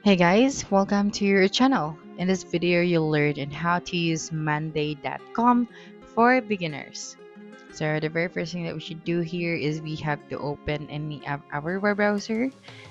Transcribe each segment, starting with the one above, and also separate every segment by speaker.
Speaker 1: Hey guys, welcome to your channel. In this video, you'll learn on how to use Monday.com for beginners. So the very first thing that we should do here is we have to open our web browser,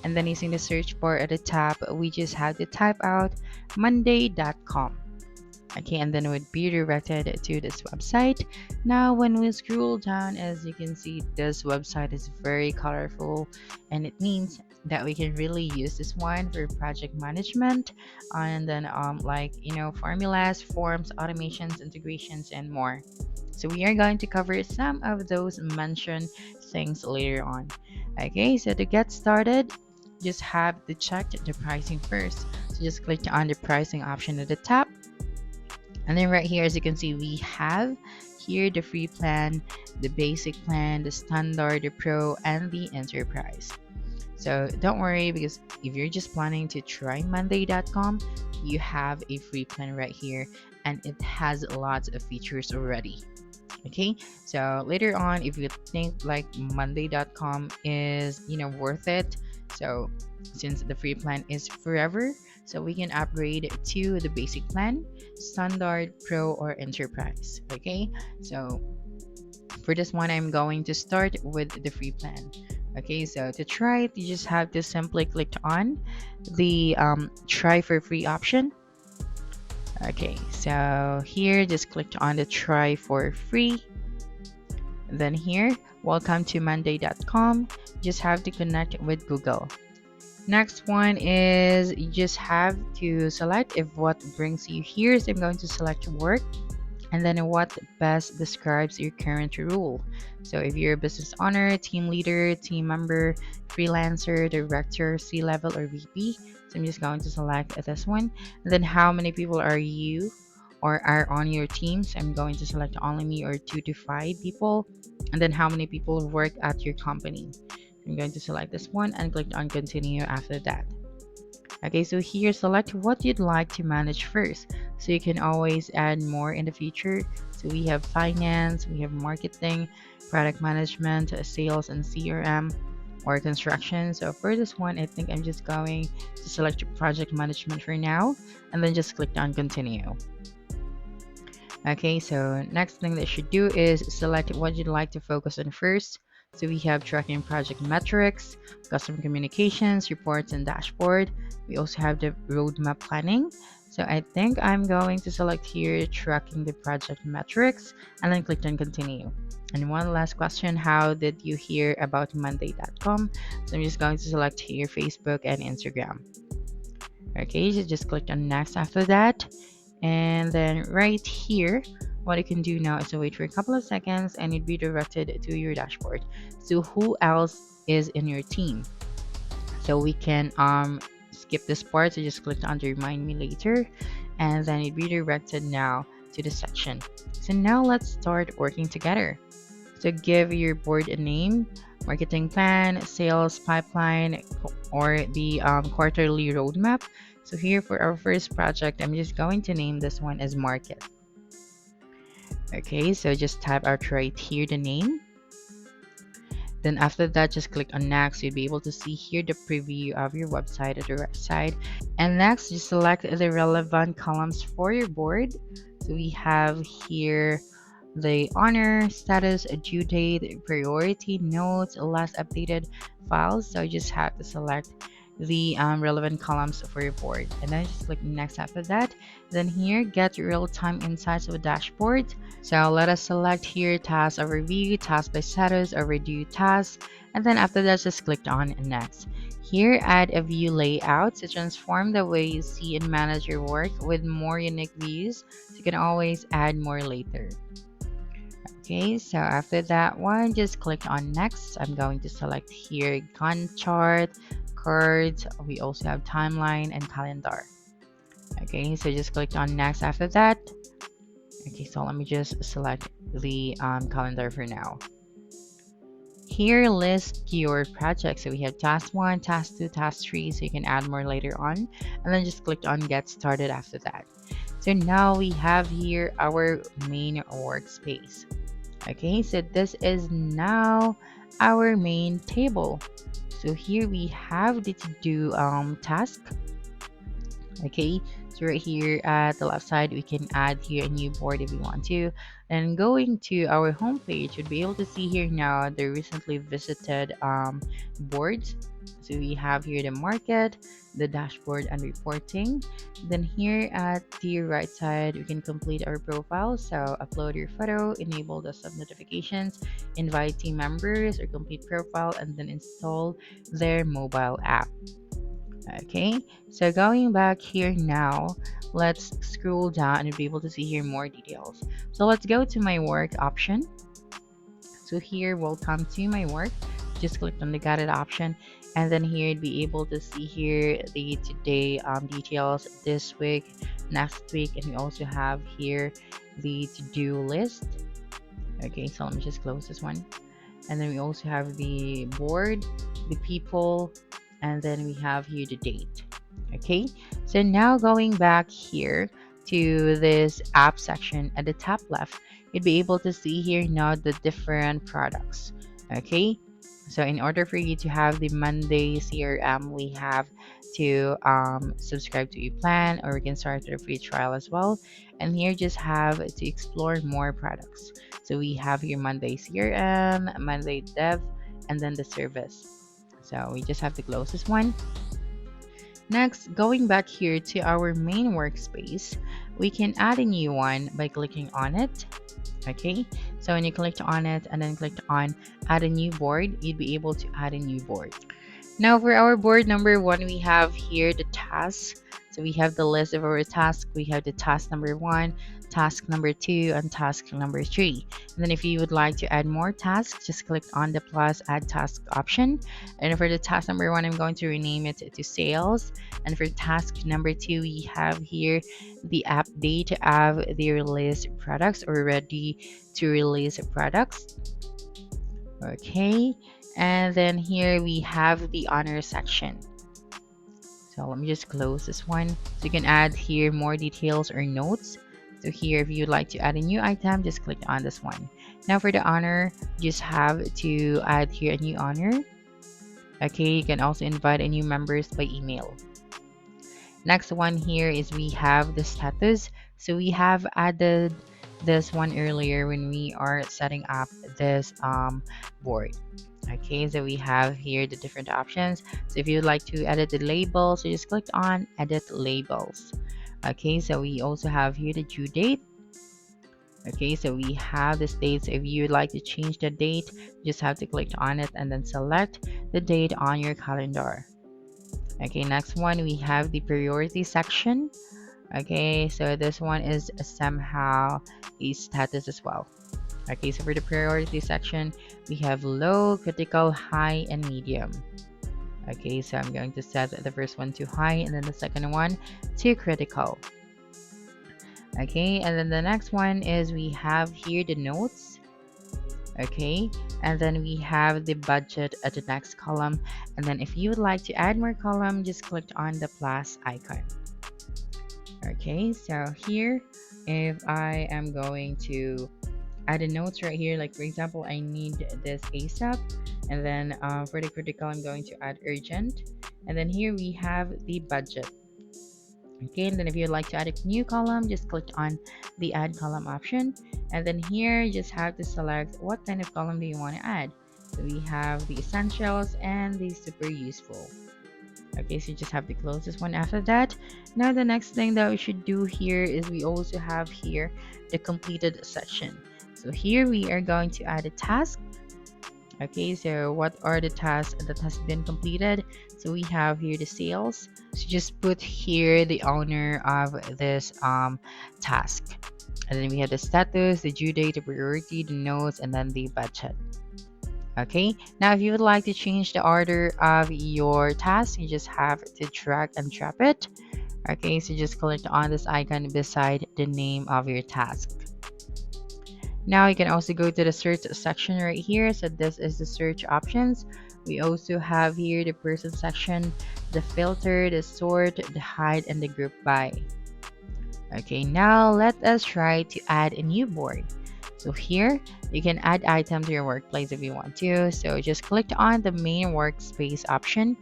Speaker 1: and then using the search bar at the top, we just have to type out Monday.com. Okay, and then it would be redirected to this website. Now when we scroll down, as you can see, this website is very colorful, and it means that we can really use this one for project management, and then formulas, forms, automations, integrations, and more. So we are going to cover some of those mentioned things later on. Okay, so to get started, just have to check the pricing first. So just click on the pricing option at the top, and then right here, as you can see, we have here the free plan, the basic plan, the standard, the pro, and the enterprise. So don't worry, because if you're just planning to try Monday.com, you have a free plan right here, and it has lots of features already. Okay, so later on, if you think like Monday.com is worth it, so since the free plan is forever, so we can upgrade to the basic plan, standard, pro, or enterprise. Okay, so for this one, I'm going to start with the free plan. Okay, so to try it, you just have to simply click on the try for free option. Okay, so here just click on the try for free. Then here, welcome to Monday.com. Just have to connect with Google. Next one is you just have to select if what brings you here. So I'm going to select work, and then what best describes your current role. So if you're a business owner, team leader, team member, freelancer, director, C-level, or VP, so I'm just going to select this one. And then how many people are you or are on your team? So I'm going to select only me or 2 to 5 people. And then how many people work at your company? I'm going to select this one and click on continue after that. Okay, so here select what you'd like to manage first, so you can always add more in the future. So we have finance, we have marketing, product management, sales, and CRM, or construction. So for this one, I think I'm just going to select project management for now, and then just click on continue. Okay, so next thing that you should do is select what you'd like to focus on first. So we have tracking project metrics, customer communications, reports, and dashboard. We also have the roadmap planning. So I think I'm going to select here tracking the project metrics, and then click on continue. And one last question, how did you hear about Monday.com? So I'm just going to select here Facebook and Instagram. Okay, so just click on next after that. And then right here, what you can do now is to wait for a couple of seconds, and you'd be directed to your dashboard. So who else is in your team? So we can skip this part. So just click on the remind me later, and then you'd be directed now to the section. So now let's start working together. So give your board a name: marketing plan, sales pipeline, or the quarterly roadmap. So here for our first project, I'm just going to name this one as market. Okay, so just type out right here the name. Then after that, just click on next. You'll be able to see here the preview of your website at the right side. And next, just select the relevant columns for your board. So we have here the honor, status, due date, priority, notes, last updated files. So you just have to select the relevant columns for your board, and then just click next after that. Then here, get real-time insights of a dashboard. So let us select here task overview, task by status, overdue tasks, and then after that, just click on next. Here, add a view layout to transform the way you see and manage your work with more unique views. So you can always add more later. Okay, so after that one, just click on next. I'm going to select here Gantt chart, cards. We also have timeline and calendar. Okay, so just click on next after that. Okay, so let me just select the calendar for now. Here, list your projects. So we have task 1, task 2, task 3, so you can add more later on. And then just click on get started after that. So now we have here our main workspace. Okay, so this is now our main table. So here we have the to-do task. Okay, so right here at the left side, we can add here a new board if we want to. And going to our home page, you'd be able to see here now the recently visited boards. So we have here the market, the dashboard, and reporting. Then here at the right side, we can complete our profile. So upload your photo, enable the sub notifications, invite team members or complete profile, and then install their mobile app. Okay, so going back here now, let's scroll down and you'll be able to see here more details. So let's go to my work option. So here, welcome to my work. Just click on the Got It option, and then here you'd be able to see here the today details, this week, next week, and we also have here the to-do list. Okay, so let me just close this one. And then we also have the board, the people, and then we have here the date. Okay, so now going back here to this app section at the top left, you'd be able to see here now the different products. Okay, so in order for you to have the Monday CRM, we have to subscribe to a plan, or we can start a free trial as well. And here just have to explore more products. So we have here Monday CRM, Monday Dev, and then the service. So we just have to close this one. Next, going back here to our main workspace, we can add a new one by clicking on it. Okay, so when you click on it and then click on add a new board, you'd be able to add a new board. Now for our board number one, we have here the tasks. So we have the list of our tasks. We have the task number 1, task number 2, and task number 3. And then if you would like to add more tasks, just click on the plus add task option. And for the task number 1, I'm going to rename it to sales. And for task number 2, we have here the update of the release products or ready to release products. Okay, and then here we have the honor section. So let me just close this one. So you can add here more details or notes. So here, if you'd like to add a new item, just click on this one. Now for the honor, just have to add here a new honor. Okay, you can also invite a new members by email. Next one here is we have the status. So we have added this one earlier when we are setting up this board. Okay, so we have here the different options. So if you'd like to edit the labels, so just click on edit labels. Okay, so we also have here the due date. Okay, so we have this date. So if you'd like to change the date, just have to click on it and then select the date on your calendar. Okay, next one we have the priority section. Okay, so this one is somehow a status as well. Okay, so for the priority section, we have low, critical, high, and medium. Okay, so I'm going to set the first one to high and then the second one to critical. Okay, and then the next one is we have here the notes. Okay, and then we have the budget at the next column. And then if you would like to add more column, just click on the plus icon. Okay, so here, if I am going to add a notes right here, like for example, I need this ASAP, and then for the critical, I'm going to add urgent, and then here we have the budget. Okay, and then if you'd like to add a new column, just click on the add column option, and then here you just have to select what kind of column do you want to add. So we have the essentials and the super useful. Okay, so you just have to close this one after that. Now the next thing that we should do here is we also have here the completed section. So here we are going to add a task. Okay, so what are the tasks that has been completed? So we have here the sales. So just put here the owner of this task. And then we have the status, the due date, the priority, the notes, and then the budget. Okay, now if you would like to change the order of your task, you just have to drag and drop it. Okay, so just click on this icon beside the name of your task. Now you can also go to the search section right here. So this is the search options. We also have here the person section, the filter, the sort, the hide, and the group by. Okay, now let us try to add a new board. So here you can add items to your workplace if you want to. So just click on the main workspace option.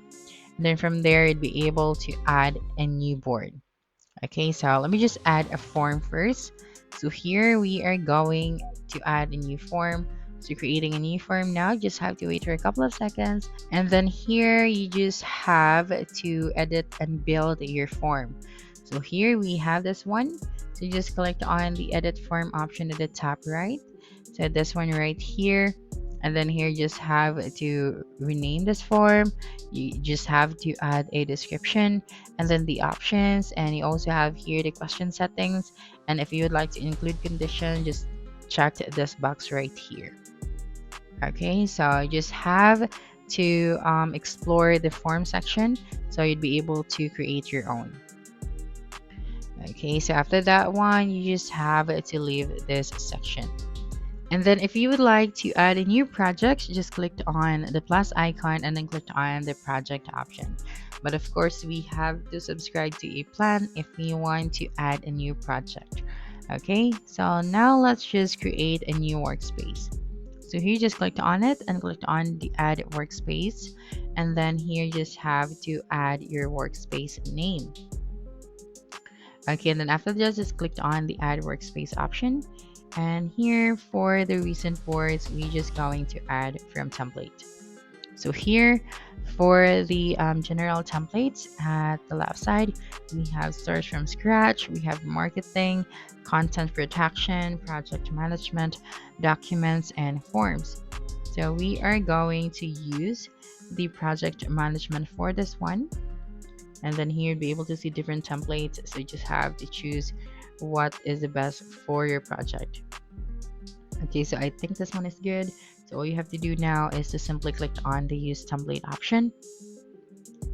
Speaker 1: Then from there, you'd be able to add a new board. Okay, so let me just add a form first. So here we are going to add a new form. So creating a new form now, just have to wait for a couple of seconds. And then here you just have to edit and build your form. So here we have this one. So you just click on the edit form option at the top right. So this one right here. And then here just have to rename this form. You just have to add a description and then the options, and you also have here the question settings, and if you would like to include condition, just check this box right here. Okay, so you just have to explore the form section so you'd be able to create your own. Okay, so after that one, you just have to leave this section. And then if you would like to add a new project, just click on the plus icon and then click on the project option. But of course, we have to subscribe to a plan if we want to add a new project. Okay, so now let's just create a new workspace. So here just click on it and click on the add workspace. And then here just have to add your workspace name. Okay, and then after that, just click on the add workspace option. And here for the recent boards, we just going to add from template. So here for the general templates at the left side, we have start from scratch, we have marketing, content protection, project management, documents, and forms. So we are going to use the project management for this one. And then here you'll be able to see different templates. So you just have to choose what is the best for your project. Okay, so I think this one is good. So all you have to do now is to simply click on the use template option.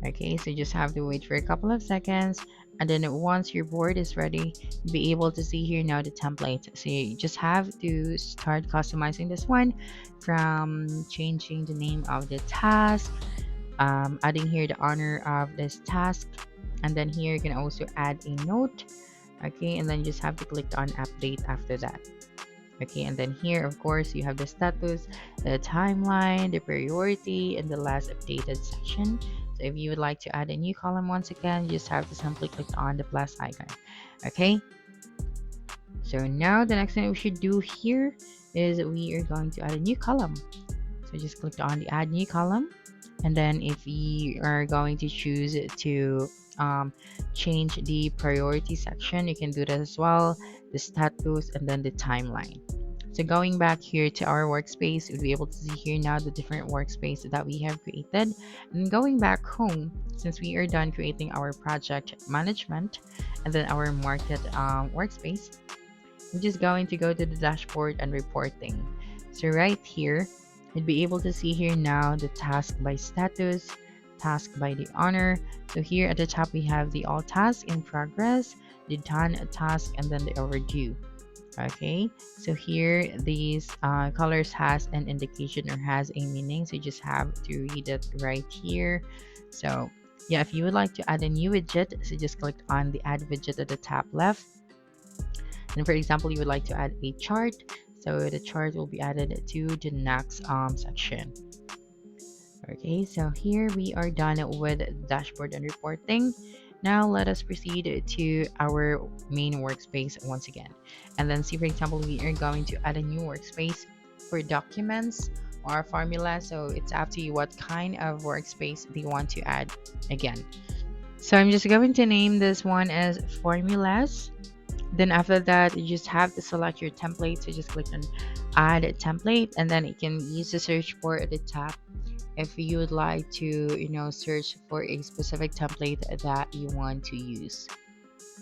Speaker 1: Okay, so you just have to wait for a couple of seconds, and then once your board is ready, you'll be able to see here now the template. So you just have to start customizing this one from changing the name of the task, adding here the honor of this task, and then here you can also add a note. Okay, and then you just have to click on update after that. Okay, and then here of course you have the status, the timeline, the priority, and the last updated section. So if you would like to add a new column, once again you just have to simply click on the plus icon. Okay, so now the next thing we should do here is we are going to add a new column. So just click on the add new column, and then if you are going to choose to change the priority section, you can do that as well, the status, and then the timeline. So going back here to our workspace, you'll be able to see here now the different workspace that we have created. And going back home, since we are done creating our project management and then our market workspace, I'm just going to go to the dashboard and reporting. So right here, you'd be able to see here now the task by status, task by the honor. So here at the top, we have the all tasks in progress, the done task, and then the overdue. Okay, so here these colors has an indication or has a meaning, so you just have to read it right here. So yeah, if you would like to add a new widget, so just click on the add widget at the top left. And for example, you would like to add a chart, so the chart will be added to the next section. Okay, so here we are done with dashboard and reporting. Now let us proceed to our main workspace once again. And then see, for example, we are going to add a new workspace for documents or formula. So it's up to you what kind of workspace do you want to add again. So I'm just going to name this one as formulas. Then after that, you just have to select your template. So just click on add a template, and then you can use the search bar at the top if you would like to search for a specific template that you want to use.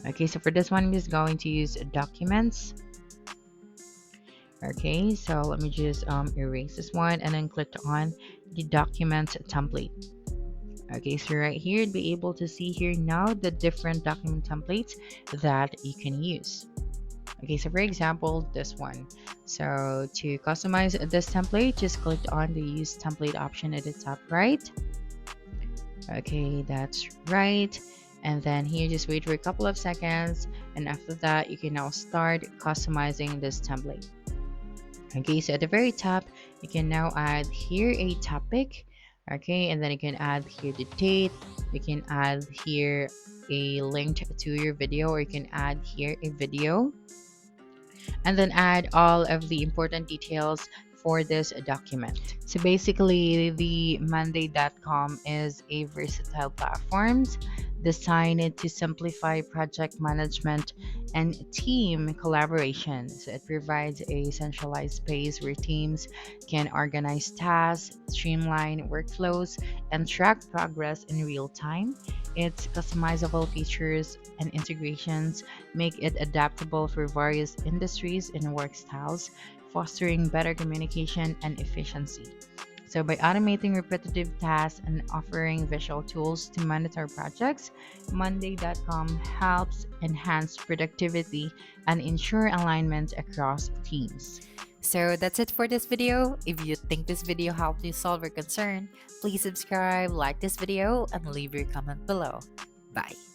Speaker 1: Okay, so for this one I'm just going to use documents. Okay, so let me just erase this one and then click on the documents template. Okay, so right here you'd be able to see here now the different document templates that you can use. Okay, so for example, this one. So to customize this template, just click on the use template option at the top right. Okay, that's right. And then here, just wait for a couple of seconds. And after that, you can now start customizing this template. Okay, so at the very top, you can now add here a topic. Okay, and then you can add here the date. You can add here a link to your video, or you can add here a video, and then add all of the important details for this document. So basically, the Monday.com is a versatile platform designed to simplify project management and team collaboration. So it provides a centralized space where teams can organize tasks, streamline workflows, and track progress in real time. Its customizable features and integrations make it adaptable for various industries and work styles, fostering better communication and efficiency. So, by automating repetitive tasks and offering visual tools to monitor projects, Monday.com helps enhance productivity and ensure alignment across teams. So that's it for this video. If you think this video helped you solve your concern, please subscribe, like this video, and leave your comment below. Bye.